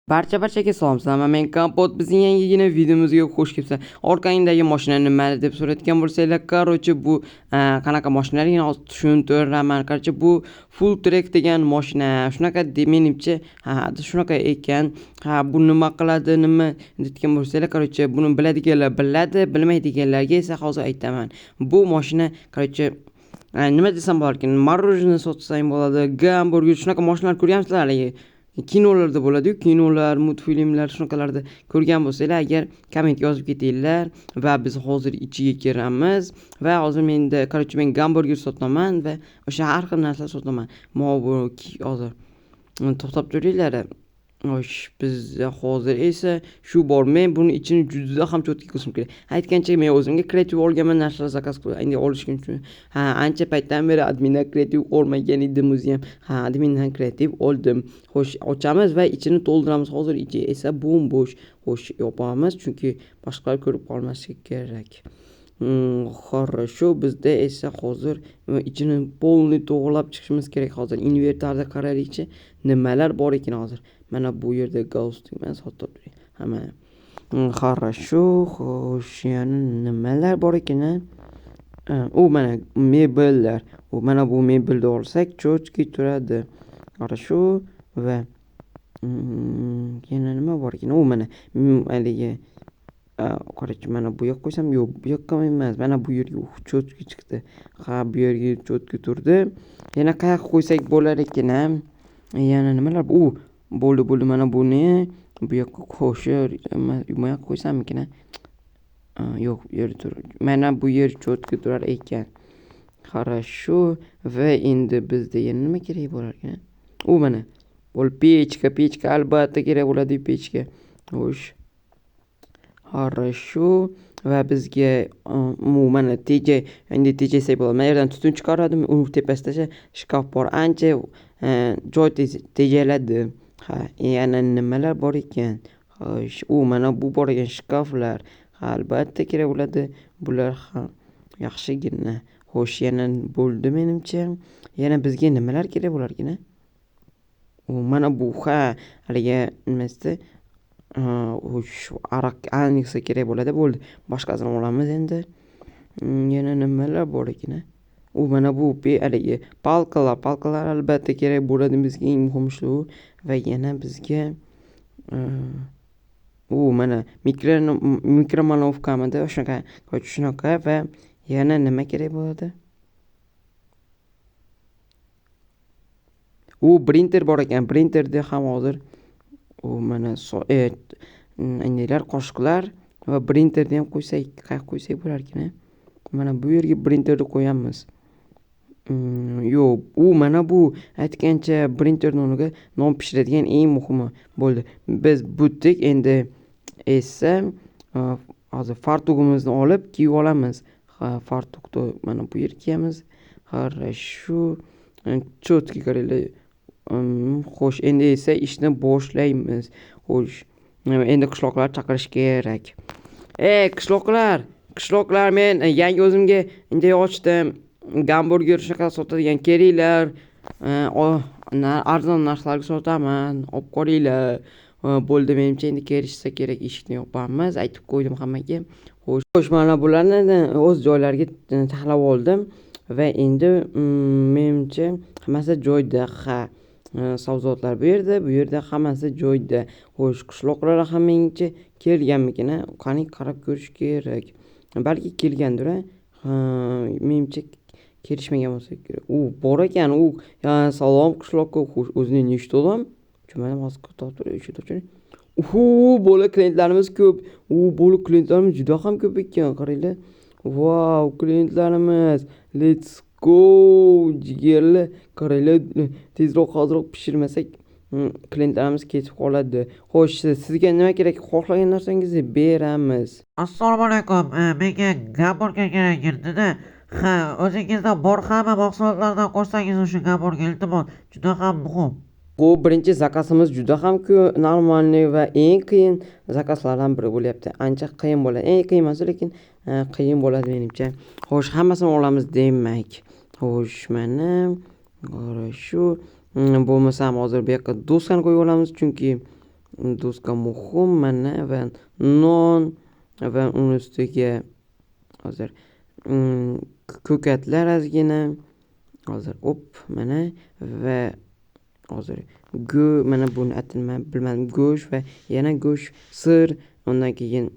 Barchaga salom sizlar. Men Kompot, bizning yangigina videomizga xush kelibsizlar. Orqangdagi mashina nima deb so'rayotgan bo'lsanglar, короче bu qanaqa mashinaligini hozir tushuntiraman. Короче bu full track degan mashina. Shunaqa menimcha, shunaqa ekan. Bu nima qiladi, nima deyotgan bo'lsanglar, короче buni biladiganlar biladi, bilmaydiganlarga esa hozir aytaman. Bu mashina короче nima desam bo'larkan, мороженое sotsang bo'ladi, gamburger, shunaqa mashinalar ko'rganmisizlar haligi kinolarda bo'ladi-yu, kinolar, multfilmlar shunaqalarda ko'rgan bo'lsanglar, agar komment yozib ketinglar va biz hozir ichiga kiramiz va hozir men gamburger sotaman va o'sha har xil narsa sotaman. Hozir to'xtab turinglar. Bizda hozir esa shu bor. Men buni ichini juda ham cho'tki qilishim kerak. Aytgancha men o'zimga kreativ olganman, narsalar zakaz qilib, endi olishim uchun. Ancha paytdan beri admindan kreativ olmagan edim o'zi ham. Admindan kreativ oldim. Xo'sh, ochamiz va ichini to'ldiramiz. Hozir ichi esa bo'm-bo'sh. Xo'sh, yopamiz chunki boshqalar ko'rib qolmasligi kerak. Хорошо, bizda esa hozir ichini polni to'g'rilab chiqishimiz kerak. Hozir invertorda qaraylikchi, nimalar bor ekan hozir. Mana bu yerda galstuk men sotib turing. Mana. Хорошо, xo'sh, yana nimalar bor ekan? Mana mebellar. Mana bu mebelni olsak, cho'chki turadi. Хорошо va yana nima bor ekan? Mana haligi qarang, mana bu yoqqa qo'ysam, yo'q, bu yoqqa emas. Mana bu yerga cho'tki chiqdi. Bu yerga cho'tki turdi. Yana qayoqqa qo'ysak bo'lar ekan? Yana nimalar? Bo'ldi. Mana buni bu yoqqa qo'shib, bu yoqqa qo'ysammikin? Yo'q, bu yerda tur. Mana bu yer cho'tki turar ekan. Хорошо. Va endi bizda yana nima kerak bo'lar ekan? Mana. Pechka albatta kerak bo'ladi, pechka. Xo'sh. Хорошо. Va bizga mana endi tejasa bo'ladi. Men yerdan tutun chiqaradim, u tepasida shkaf bor. Ancha joy tejaladi. Yana nimalar bor ekan? Xo'sh, mana bu bor ekan shkaflar. Albatta kerak bo'ladi. Bular ham yaxshigina. Xo'sh, yana bo'ldi menimcha. Yana bizga nimalar kerak bo'lar ekan? Mana bu haligi nimasida aroq ayniqsa kerak bo'ladi. Bo'ldi. Boshqasini olamiz endi. Yana nimalar bor ekan? Mana bu haligi palkalar albatta kerak bo'ladi bizga, eng muhimi shu. Va yana bizga mana mikromanovkamida shunaqa va yana nima kerak bo'ladi? Printer bor ekan. Printerda ham hozir mana nelar qoshiqlar va printerni ham qo'ysak, qayerga qo'ysak bo'lar ekan? Mana bu yerga printerni qo'yamiz. Yo'q, mana bu aytgancha printerning o'rniga non pishiradigan eng muhimi bo'ldi. Biz butdik, endi esa hozir fartugimizni olib kiyib olamiz. Fartukni mana bu yerga kiyamiz. Хорошо. Cho'tki qaranglar. Xo'sh, endi esa ishni boshlaymiz. Xo'sh, endi qishloqlar chaqirish kerak. Qishloqlar, men yangi o'zimga endi ochdim. Gamburger shunaqa sotadigan, kelinglar. Arzon narxlarga sotaman. Olib qolinglar. Bo'ldi, menimcha endi kelishsa kerak, eshikni yopamiz. Aytib qo'ydim hammaga. Xo'sh, mana bularni o'z joylariga taxlab oldim va endi menimcha hammasi joyida. Sabzavotlar bu yerda hammasi joyida. Xo'sh, qishloqlar ham menimcha kelganmikin? Qani qarab ko'rish kerak. Balki kelgandir. Menimcha kelishmagan bo'lsa kerak. Bor ekan. Salom qishloqqa. Xo'sh, o'zini eshitdim. Mana hozir to'xtab bola klientlarimiz ko'p. Bola klientlarimiz juda ham ko'p ekan. Qaranglar. Wow, klientlarimiz. Let's go. Jigarlar, qaranglar. Tezroq hozir pishirmasak klientlarimiz ketib qoladi. Xo'sh, sizga nima kerak? Xohlagan narsangizni beramiz. Assalomu alaykum. Menga gamburger kerak edi-da. O'zingizda bor hamma mahsulotlardan qo'shsangiz o'sha gamburger, iltimos. Juda ham muhim. Bu birinchi zakazimiz juda ham normalniy va eng qiyin zakazlardan biri bo'lyapti. Ancha qiyin bo'ladi. Eng qiyin emas, lekin qiyin bo'ladi menimcha. Xo'sh, hammasini olamiz demak. Xo'sh, mana shu bo'lmasam hozir bu yoqqa doskani qo'yib olamiz, chunki doska muhim mana va non va uni ustiga hozir ko'katlar ozgina hozir mana va hozir mana buni atini bilmadim, go'sht va yana go'sht, sir, undan keyin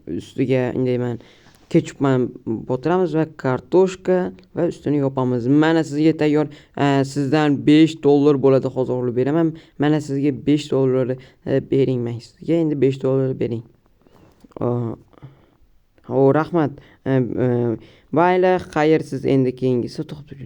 ustiga indayman ketchupni botiramiz va kartoshka va ustini yopamiz. Mana sizga tayyor. Sizdan $5 bo'ladi, hozir olib beraman. Mana sizga $5 bering, men sizga endi $5 bering. Rahmat. Mayli, xayr, siz endi keyingisi to'xtab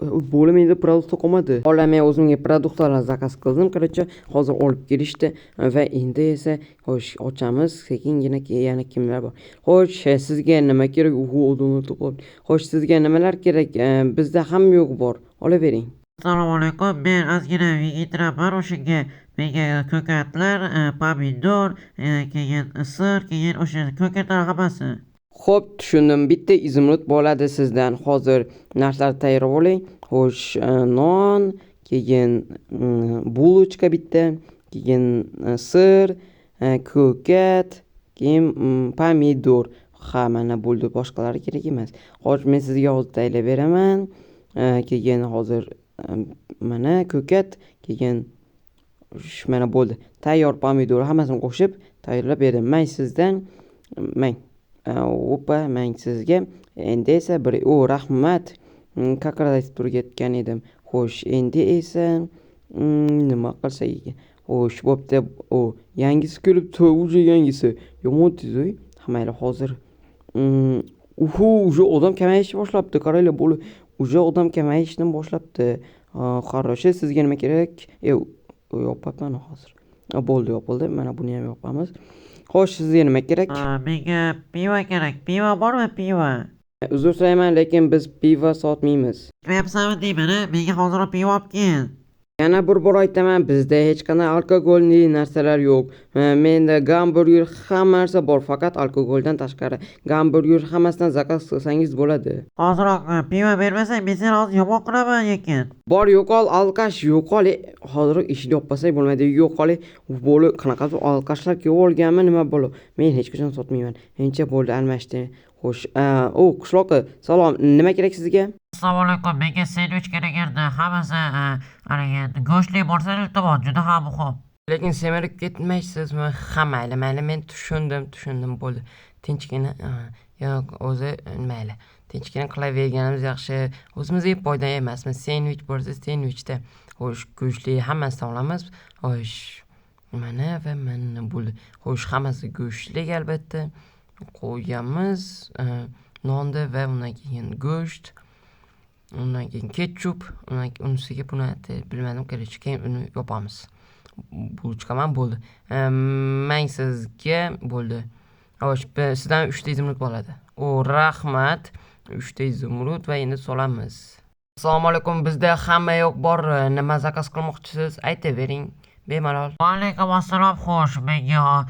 menda produkt qolmadi. Hozir men o'zimga produktlarni zakaz qildim. Qaracha, hozir olib kelishdi va endi esa xo'sh, ochamiz sekingina. Yana kimlar bor? Xo'sh, sizga nima kerak? Odamlar to'plab. Xo'sh, sizga nimalar kerak? Bizda hamma yo'q bor. Olavering. Assalomu alaykum. Men ozgina vegetarianman. O'shanga menga ko'katlar, pomidor, keyin sir, keyin o'sha ko'katlar hammasi. Xo'p, tushundim. Bitta izimrud bo'ladi sizdan. Hozir narsalarni tayyorlab oling. Xo'sh, non, keyin bulochka bitta, keyin sir, ko'kat, keyin pomidor. Ha, mana bo'ldi. Boshqalari kerak emas. Xo'sh, men sizga hozir tayyorlab beraman. Keyin hozir mana ko'kat, keyin mana bo'ldi. Tayyor pomidor hammasini qo'shib tayyorlab berdim. Men sizdan men sizga endi esa rahmat. Qaqirda aytib turgan edim. Xo'sh, endi esa nima qilsak ekan? Xo'sh, bo'pti. Yangisi kelibdi, uje yangisi. Yomon tez-oy. Mayli, hozir uje odam kamayishni boshlabdi. Qaranglar, bo'ldi. Uje odam kamayishni boshlabdi. Qarasha, sizga nima kerak? Yopapman hozir. Bo'ldi, yopildi. Mana buni ham yopamiz. Xo'sh, sizga nima kerak? Menga pivo kerak. Pivo bormi, pivo? Uzr so'rayman, lekin biz pivo sotmaymiz. Aytmayapsanmi deyman, menga hozir pivo olib kel. Yana bir bor aytaman, bizda hech qanday alkogolli narsalar yo'q. Menda gamburger hamma narsa bor, faqat alkogoldan tashqari. Gamburger hammasidan zakaz qilsangiz bo'ladi. Hozirroq pivo bermasang, men seni hozir yomon qilaman ekan. Bor, yo'qol, alkash, yo'qol. Hozir eshikni yopmasak bo'lmaydi. Yo'qol. Bo'li, qanaqadir alkashlar kelib olganmi, nima bo'ldi? Men hech qachon sotmayman. Mencha bo'ldi, almashdi. Xo'sh, qishloqi, salom. Nima kerak sizga? Assalomu alaykum. Menga sendvich kerak edi. Hammasi go'shtli bo'lsa iltimos, juda ham muhim. Lekin semirib ketmaysizmi? Ha, mayli, men tushundim, bo'ldi. Tinchgina, yo'q, o'zi mayli. Tinchgina qilaverganimiz yaxshi. O'zimizga foyda emasmi? Sendvich bo'lsa, sendvichda xo'sh, go'shtli hammasini olamiz. Xo'sh, mana va mana bo'ldi. Xo'sh, hammasi go'shtli albatta. Qo'yamiz nonni va undan keyin go'sht, undan keyin ketchup, undan ustiga buni bilmadim, keyin uni yopamiz. Bulochkaman bo'ldi. Men sizga bo'ldi. Xo'sh, sizdan 3 ta izimrud bo'ladi. Rahmat. 3 ta izimrud va endi solamiz. Assalomu alaykum. Bizda hamma yo'q bor. Nima zakaz qilmoqchisiz? Aytavering. Bemalol. Alaykum assalom. Xo'sh, menga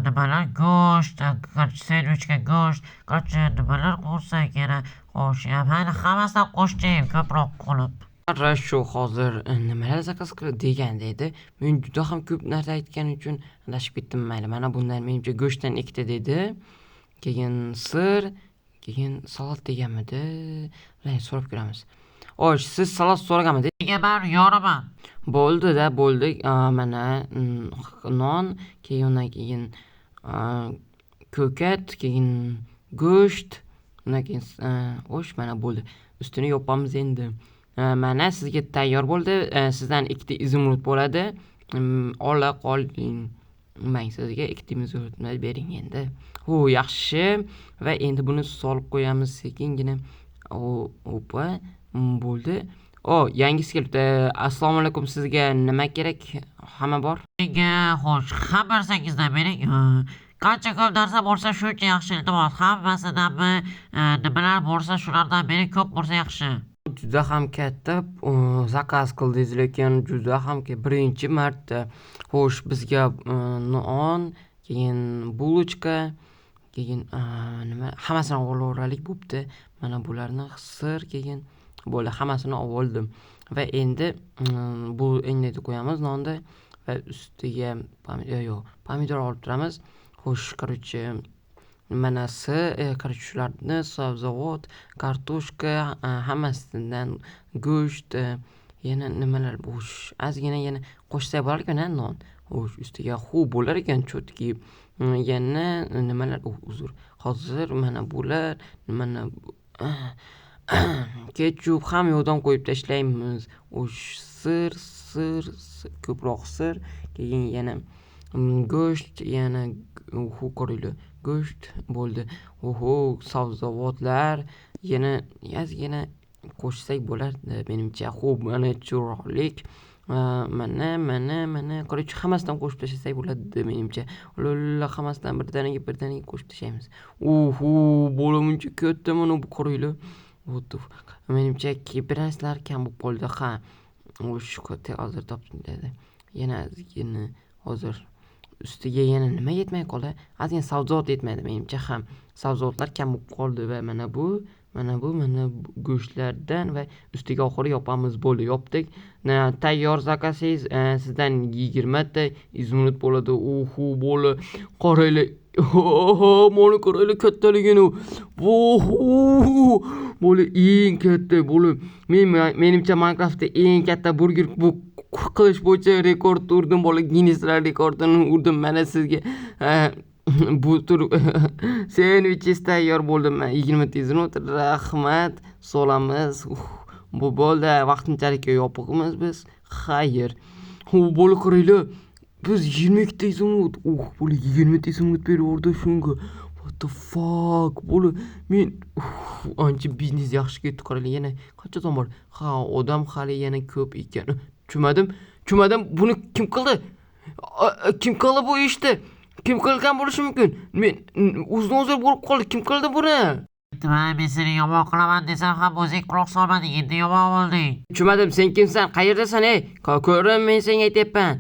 nimalar go'sht, sendvichga go'sht, nimalar qo'shsak kerak. Xo'sh, mayli, hammasidan qo'shdim ko'proq qilib. Shu hozir nimalar zakaz qilib deganda edi. Men juda ham ko'p narsa aytganim uchun adashib ketdim. Mayli, mana bundan menimcha go'shtdan 2 ta dedi. Keyin sir, keyin salat deganmidi? So'rab ko'ramiz. Xo'sh, siz salat so'raganmidingiz? Menga men yoraman. Bo'ldi-da, bo'ldi. Mana non, keyin ko'kat, keyin go'sht, undan keyin xo'sh, mana bo'ldi. Ustini yopamiz endi. Mana sizga tayyor bo'ldi. Sizdan 2 ta izimrud bo'ladi. Ola qoling. Men sizga 2 ta izimrudni bering endi. Yaxshi. Va endi buni solib qo'yamiz sekingina. Opa, bo'ldi. Yangisi kelibdi. Assalomu alaykum. Sizga nima kerak? Hamma bor? Menga xo'sh, hamma narsangizdan bering. Qancha ko'p narsa bo'lsa shuncha yaxshi, iltimos. Hammasidanmi nimalar bo'lsa shulardan bering, ko'p bo'lsa yaxshi. Juda ham katta zakaz qildingiz, lekin juda ham birinchi marta. Xo'sh, bizga non, keyin bulochka, keyin nima hammasini olaveralik bo'pti. Mana bularni sir, keyin Bo'ldi, hammasini oldim va endi bu endi qo'yamiz nonni va ustiga pomidor olib turamiz. Xo'sh, короче, manasi, короче, shularni sabzavot, kartoshka, hammasidan go'sht, yana nimalar bo'sh, ozgina yana qo'shsak bo'lar ekan non. Xo'sh, ustiga bo'lar ekan cho'tki. Yana nimalar, uzr. Hozir mana bular, mana ketchup ham yo'qdan qo'yib tashlaymiz. Sir, ko'proq sir, keyin yana go'sht, yana qaranglar, go'sht bo'ldi. Sabzavotlar yana ozgina qo'shsak bo'lardi menimcha. Xo'p, mana chorlik, mana qarangchi, hammasidan qo'shib tashlasak bo'ladi menimcha. Hammasidan birdaniga qo'shib tashlaymiz. Bo'la buncha katta, mana bu qaranglar. Menimcha bir narsalar kam bo'lib qoldi. Shu katta hozir topdim dedi. Yana ozgina hozir ustiga yana nima yetmay qoldi? Ozgina sabzavot yetmaydi menimcha ham. Sabzavotlar kam bo'lib qoldi va mana bu go'shtlardan va ustiga oxiri yopamiz. Bo'ldi, yopdik. Tayyor zakasangiz sizdan 20 ta izminut bo'ladi. Bo'ldi. Qaranglar. Mana qaranglar kattaligini. Bo'ldi, eng katta bo'ldi. Menimcha Minecraftda eng katta burger bu qilish bo'yicha rekord urdim. Bo'ldi, Guinnesslar rekordini urdim. Mana sizga bu tur sendvichingiz tayyor bo'ldi. 20 izminut. Rahmat. Solamiz. Bu bo'ldi. Vaqtinchalik yopig'imiz biz. Xayr. Bo'ldi, qaranglar. Biz 22 ta izminut. Bo'ldi, 20 ta izminut berib shunga. What the fuck? Bo'ldi, men ancha biznes yaxshi ketdi. Qaranglar, yana qancha odam bor? Odam hali yana ko'p ekan. Tushunmadim. Buni kim qildi? Kim qildi bu ishni? Kim qilgan bo'lishi mumkin? Men o'zim bo'lib qoldi. Kim qildi buni? Men seni yomon qilaman desam ham o'zing quloq solmading, endi yomon bo'lding. Tushunmadim, sen kimsan? Qayerdasan, ey? Ko'rim, men senga aytyapman.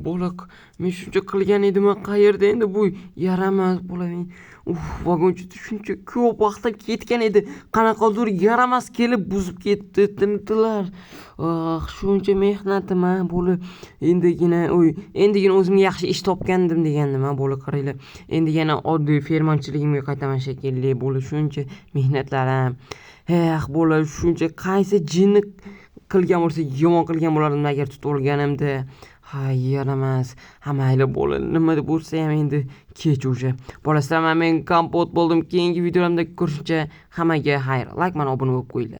Bola, men shuncha qilgan edim, qayerda endi bu yaramas bola. Men vagonchi shuncha ko'p vaqtim ketgan edi. Qanaqadir yaramas kelib buzib ketdilar. Shuncha mehnatim bola. Endigina o'zimga yaxshi ish topgandim degandim bola, qaranglar. Endi yana oddiy fermanchiligimga qaytaman shekilli bola. Shuncha mehnatlarim. Bola, shuncha qaysi jinni qilgan bo'lsa, yomon qilgan bo'lardim agar tutib olganimda. Yaramas. Mayli bola, nima deb bo'lsa ham endi kech o'sha. Bola, men kompot bo'ldim. Keyingi videolarda ko'rishguncha hammaga xayr. Like, mana obuna bo'lib qo'yinglar.